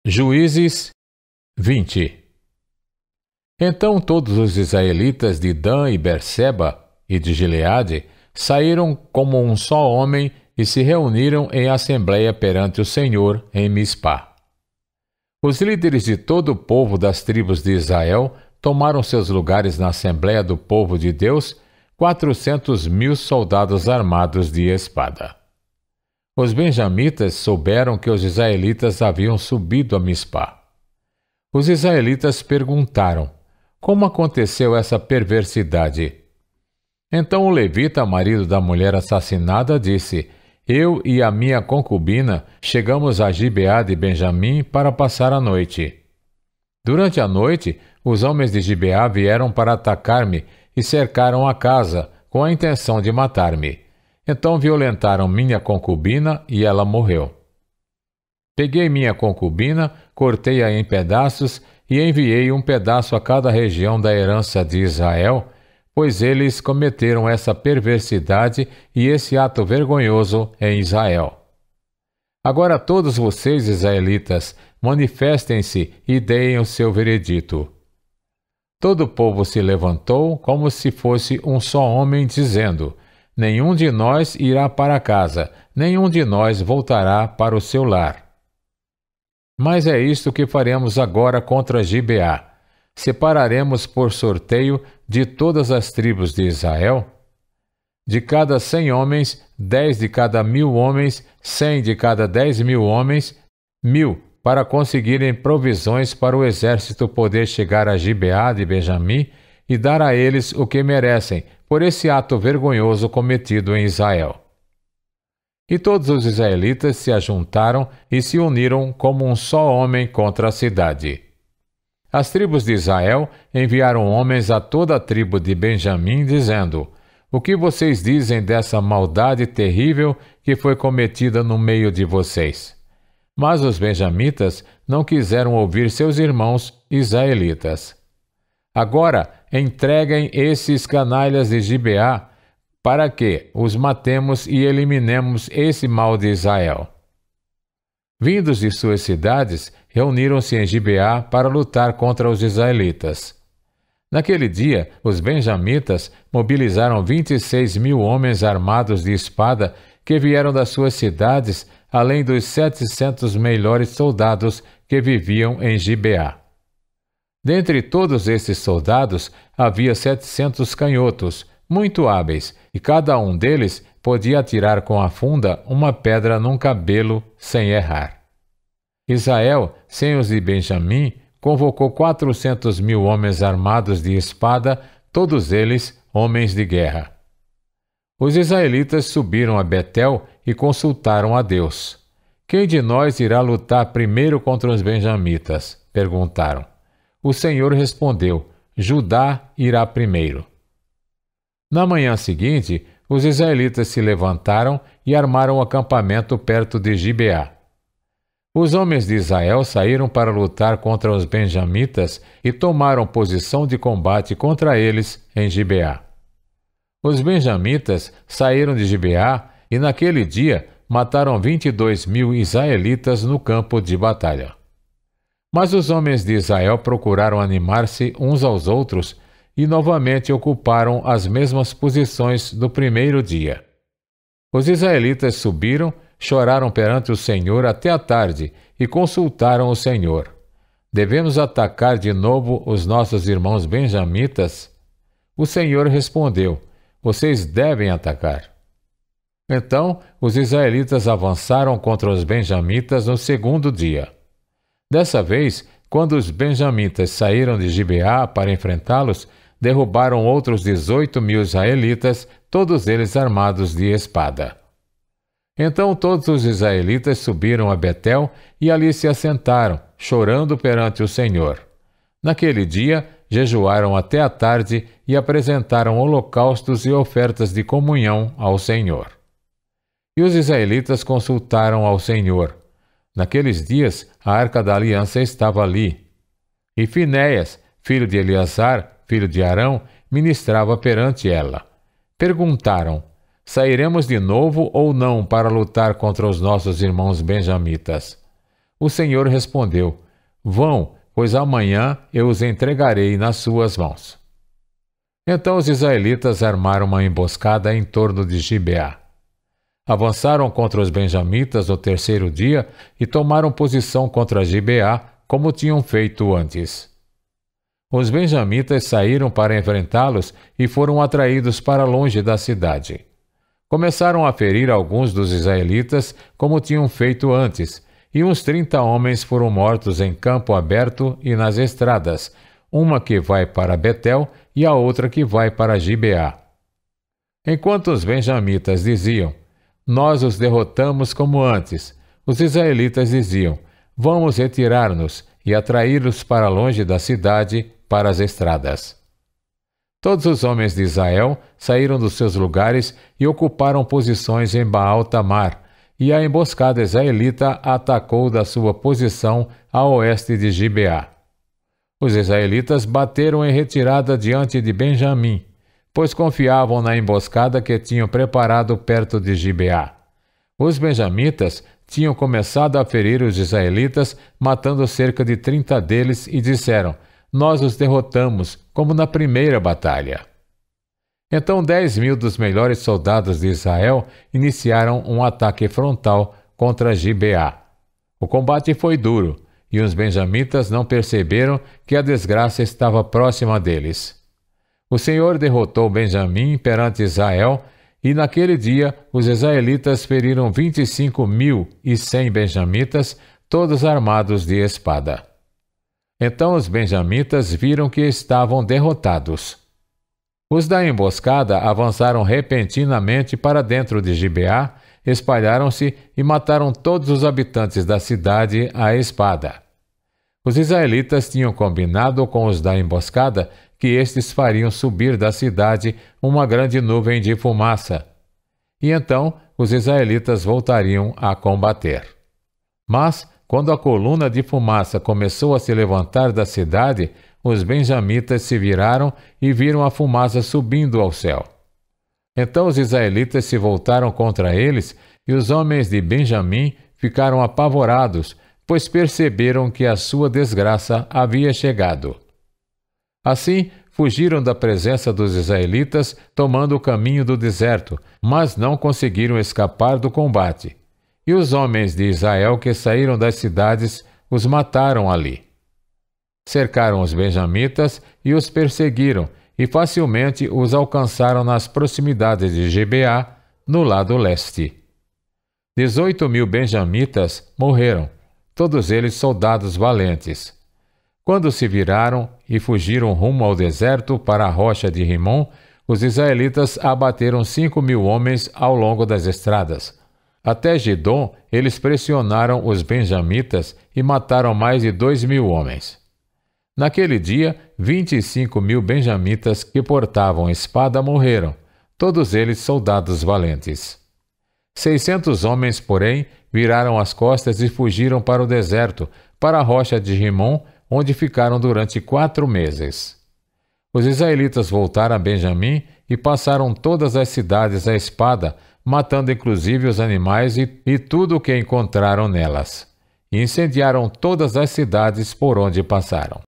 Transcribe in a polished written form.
Juízes 20. Então todos os israelitas de Dan e Berseba e de Gileade saíram como um só homem e se reuniram em assembleia perante o Senhor em Mispá. Os líderes de todo o povo das tribos de Israel tomaram seus lugares na assembleia do povo de Deus, 400.000 soldados armados de espada. Os benjamitas souberam que os israelitas haviam subido a Mispá. Os israelitas perguntaram: como aconteceu essa perversidade? Então o levita, marido da mulher assassinada, disse: eu e a minha concubina chegamos a Gibeá de Benjamim para passar a noite. Durante a noite, os homens de Gibeá vieram para atacar-me e cercaram a casa, com a intenção de matar-me. Então violentaram minha concubina e ela morreu. Peguei minha concubina, cortei-a em pedaços e enviei um pedaço a cada região da herança de Israel, pois eles cometeram essa perversidade e esse ato vergonhoso em Israel. Agora todos vocês, israelitas, manifestem-se e deem o seu veredito. Todo o povo se levantou como se fosse um só homem, dizendo: nenhum de nós irá para casa, nenhum de nós voltará para o seu lar. Mas é isto que faremos agora contra Gibeá. Separaremos por sorteio de todas as tribos de Israel. De cada 100 homens, 10 de cada 1.000 homens, 100 de cada 10.000 homens, 1.000 para conseguirem provisões para o exército poder chegar a Gibeá de Benjamim e dar a eles o que merecem por esse ato vergonhoso cometido em Israel. E todos os israelitas se ajuntaram e se uniram como um só homem contra a cidade. As tribos de Israel enviaram homens a toda a tribo de Benjamim, dizendo: o que vocês dizem dessa maldade terrível que foi cometida no meio de vocês? Mas os benjamitas não quiseram ouvir seus irmãos israelitas. Agora entreguem esses canalhas de Gibeá, para que os matemos e eliminemos esse mal de Israel. Vindos de suas cidades, reuniram-se em Gibeá para lutar contra os israelitas. Naquele dia, os benjamitas mobilizaram 26.000 homens armados de espada que vieram das suas cidades, além dos 700 melhores soldados que viviam em Gibeá. Dentre todos esses soldados, havia 700 canhotos, muito hábeis, e cada um deles podia atirar com a funda uma pedra num cabelo sem errar. Israel, sem os de Benjamim, convocou 400.000 homens armados de espada, todos eles homens de guerra. Os israelitas subiram a Betel e consultaram a Deus. Quem de nós irá lutar primeiro contra os benjamitas? Perguntaram. O Senhor respondeu: Judá irá primeiro. Na manhã seguinte, os israelitas se levantaram e armaram o acampamento perto de Gibeá. Os homens de Israel saíram para lutar contra os benjamitas e tomaram posição de combate contra eles em Gibeá. Os benjamitas saíram de Gibeá e naquele dia mataram 22.000 israelitas no campo de batalha. Mas os homens de Israel procuraram animar-se uns aos outros e novamente ocuparam as mesmas posições do primeiro dia. Os israelitas subiram, choraram perante o Senhor até a tarde e consultaram o Senhor. Devemos atacar de novo os nossos irmãos benjamitas? O Senhor respondeu: vocês devem atacar. Então os israelitas avançaram contra os benjamitas no segundo dia. Dessa vez, quando os benjamitas saíram de Gibeá para enfrentá-los, derrubaram outros 18.000 israelitas, todos eles armados de espada. Então todos os israelitas subiram a Betel e ali se assentaram, chorando perante o Senhor. Naquele dia, jejuaram até a tarde e apresentaram holocaustos e ofertas de comunhão ao Senhor. E os israelitas consultaram ao Senhor. Naqueles dias, a arca da aliança estava ali. E Finéias, filho de Eleazar, filho de Arão, ministrava perante ela. Perguntaram: sairemos de novo ou não para lutar contra os nossos irmãos benjamitas? o Senhor respondeu: Vão, pois amanhã eu os entregarei nas suas mãos. Então os israelitas armaram uma emboscada em torno de Gibeá. Avançaram contra os benjamitas no terceiro dia e tomaram posição contra Gibeá, como tinham feito antes. Os benjamitas saíram para enfrentá-los e foram atraídos para longe da cidade. Começaram a ferir alguns dos israelitas, como tinham feito antes, e uns 30 homens foram mortos em campo aberto e nas estradas, uma que vai para Betel e a outra que vai para Gibeá. Enquanto os benjamitas diziam: Nós os derrotamos como antes, os israelitas diziam: Vamos retirar-nos e atraí-los para longe da cidade, para as estradas. Todos os homens de Israel saíram dos seus lugares e ocuparam posições em Baal-Tamar, e a emboscada israelita atacou da sua posição a oeste de Gibeá. Os israelitas bateram em retirada diante de Benjamim, pois confiavam na emboscada que tinham preparado perto de Gibeá. Os benjamitas tinham começado a ferir os israelitas, matando cerca de 30 deles, e disseram: Nós os derrotamos, como na primeira batalha. Então 10.000 dos melhores soldados de Israel iniciaram um ataque frontal contra Gibeá. O combate foi duro, e os benjamitas não perceberam que a desgraça estava próxima deles. O Senhor derrotou Benjamim perante Israel, e naquele dia os israelitas feriram 25.100 benjamitas, todos armados de espada. Então os benjamitas viram que estavam derrotados. Os da emboscada avançaram repentinamente para dentro de Gibeá, espalharam-se e mataram todos os habitantes da cidade à espada. Os israelitas tinham combinado com os da emboscada que estes fariam subir da cidade uma grande nuvem de fumaça. E então os israelitas voltariam a combater. Mas, quando a coluna de fumaça começou a se levantar da cidade, os benjamitas se viraram e viram a fumaça subindo ao céu. Então os israelitas se voltaram contra eles, e os homens de Benjamim ficaram apavorados, pois perceberam que a sua desgraça havia chegado. Assim, fugiram da presença dos israelitas, tomando o caminho do deserto, mas não conseguiram escapar do combate. E os homens de Israel que saíram das cidades os mataram ali. Cercaram os benjamitas e os perseguiram, e facilmente os alcançaram nas proximidades de Gibeá, no lado leste. 18.000 benjamitas morreram, todos eles soldados valentes. Quando se viraram e fugiram rumo ao deserto para a rocha de Rimom, os israelitas abateram 5.000 homens ao longo das estradas. Até Gidom, eles pressionaram os benjamitas e mataram mais de 2.000 homens. Naquele dia, 25.000 benjamitas que portavam espada morreram, todos eles soldados valentes. 600 homens, porém, viraram as costas e fugiram para o deserto, para a rocha de Rimom, onde ficaram durante 4 meses. Os israelitas voltaram a Benjamim e passaram todas as cidades à espada, matando inclusive os animais e tudo o que encontraram nelas. E incendiaram todas as cidades por onde passaram.